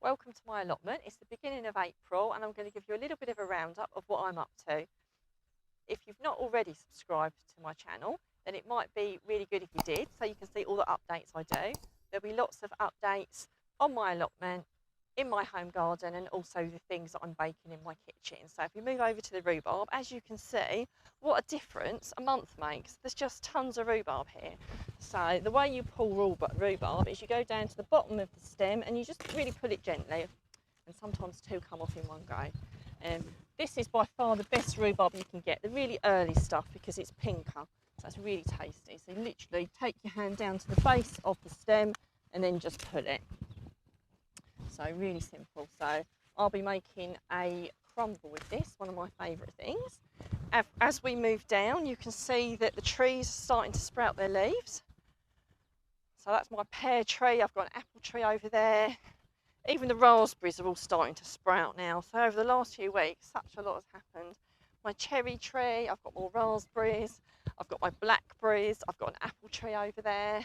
Welcome to my allotment. It's the beginning of April and I'm going to give you a little bit of a roundup of what I'm up to. If you've not already subscribed to my channel, then it might be really good if you did, so you can see all the updates I do. There'll be lots of updates on my allotment, in my home garden, and also the things that I'm baking in my kitchen. So if we move over to the rhubarb, as you can see, what a difference a month makes. There's just tons of rhubarb here. So the way you pull rhubarb is you go down to the bottom of the stem and you just really pull it gently, and sometimes two come off in one go. This is by far the best rhubarb you can get, the really early stuff, because it's pinker, so it's really tasty. So you literally take your hand down to the base of the stem and then just pull it. So really simple. So I'll be making a crumble with this, one of my favourite things. As we move down, you can see that the trees are starting to sprout their leaves. So that's my pear tree. I've got an apple tree over there. Even the raspberries are all starting to sprout now. So over the last few weeks, such a lot has happened. My cherry tree, I've got more raspberries. I've got my blackberries. I've got an apple tree over there.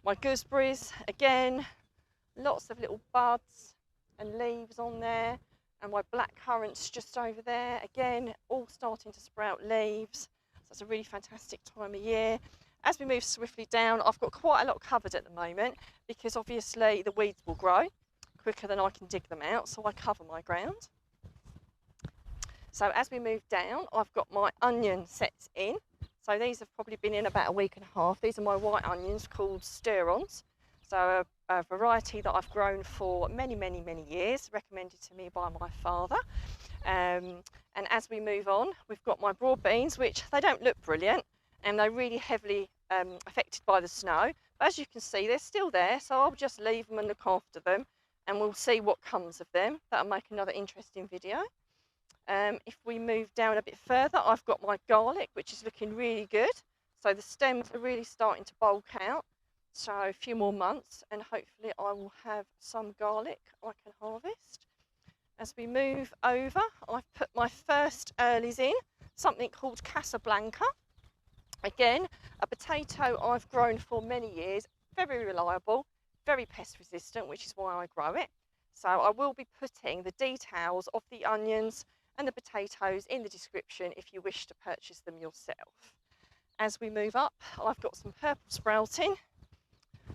My gooseberries, again, lots of little buds and leaves on there. And my black currants just over there, again, all starting to sprout leaves. So it's a really fantastic time of year. As we move swiftly down, I've got quite a lot covered at the moment because obviously the weeds will grow quicker than I can dig them out, so I cover my ground. So as we move down, I've got my onion sets in. So these have probably been in about a week and a half. These are my white onions called stir-ons. So a variety that I've grown for many years, recommended to me by my father. And as we move on, we've got my broad beans, which they don't look brilliant and they're really heavily affected by the snow. But as you can see, they're still there, so I'll just leave them and look after them, and we'll see what comes of them. That'll make another interesting video. If we move down a bit further, I've got my garlic, which is looking really good. So the stems are really starting to bulk out. So a few more months and hopefully I will have some garlic I can harvest. As we move over, I've put my first earlies in, something called Casablanca. Again, a potato I've grown for many years, very reliable, very pest resistant, which is why I grow it. So I will be putting the details of the onions and the potatoes in the description if you wish to purchase them yourself. As we move up, I've got some purple sprouting,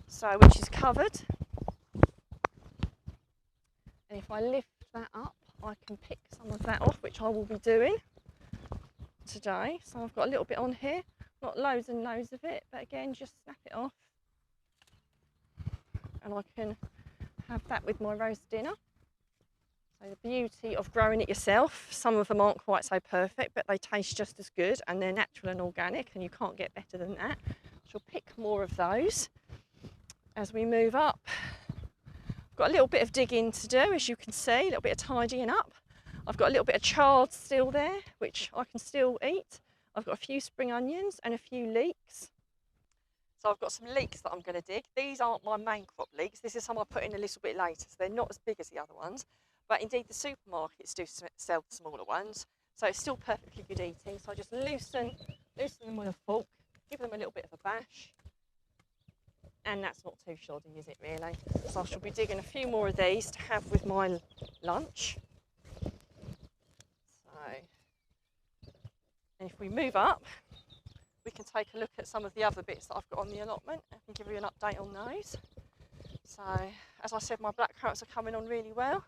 so which is covered. And if I lift that up, I can pick some of that off, which I will be doing today. So I've got a little bit on here, not loads and loads of it, but again, just snap it off. And I can have that with my roast dinner. So the beauty of growing it yourself, some of them aren't quite so perfect, but they taste just as good and they're natural and organic, and you can't get better than that. She'll pick more of those. As we move up, I've got a little bit of digging to do, as you can see, a little bit of tidying up. I've got a little bit of chard still there, which I can still eat. I've got a few spring onions and a few leeks. So I've got some leeks that I'm going to dig. These aren't my main crop leeks. This is some I put in a little bit later, so they're not as big as the other ones. But indeed, the supermarkets do sell the smaller ones, so it's still perfectly good eating. So I just loosen them with a fork, give them a little bit of a bash. And that's not too shoddy, is it really? So I shall be digging a few more of these to have with my lunch. And if we move up, we can take a look at some of the other bits that I've got on the allotment and can give you an update on those. So, as I said, my black currants are coming on really well.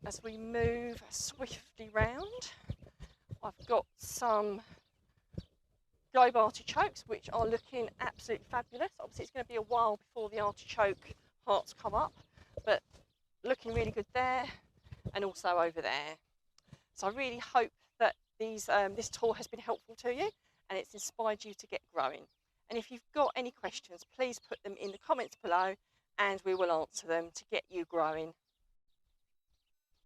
As we move swiftly round, I've got some globe artichokes, which are looking absolutely fabulous. Obviously, it's going to be a while before the artichoke hearts come up, but looking really good there and also over there. So I really hope that this tour has been helpful to you and it's inspired you to get growing. And if you've got any questions, please put them in the comments below and we will answer them to get you growing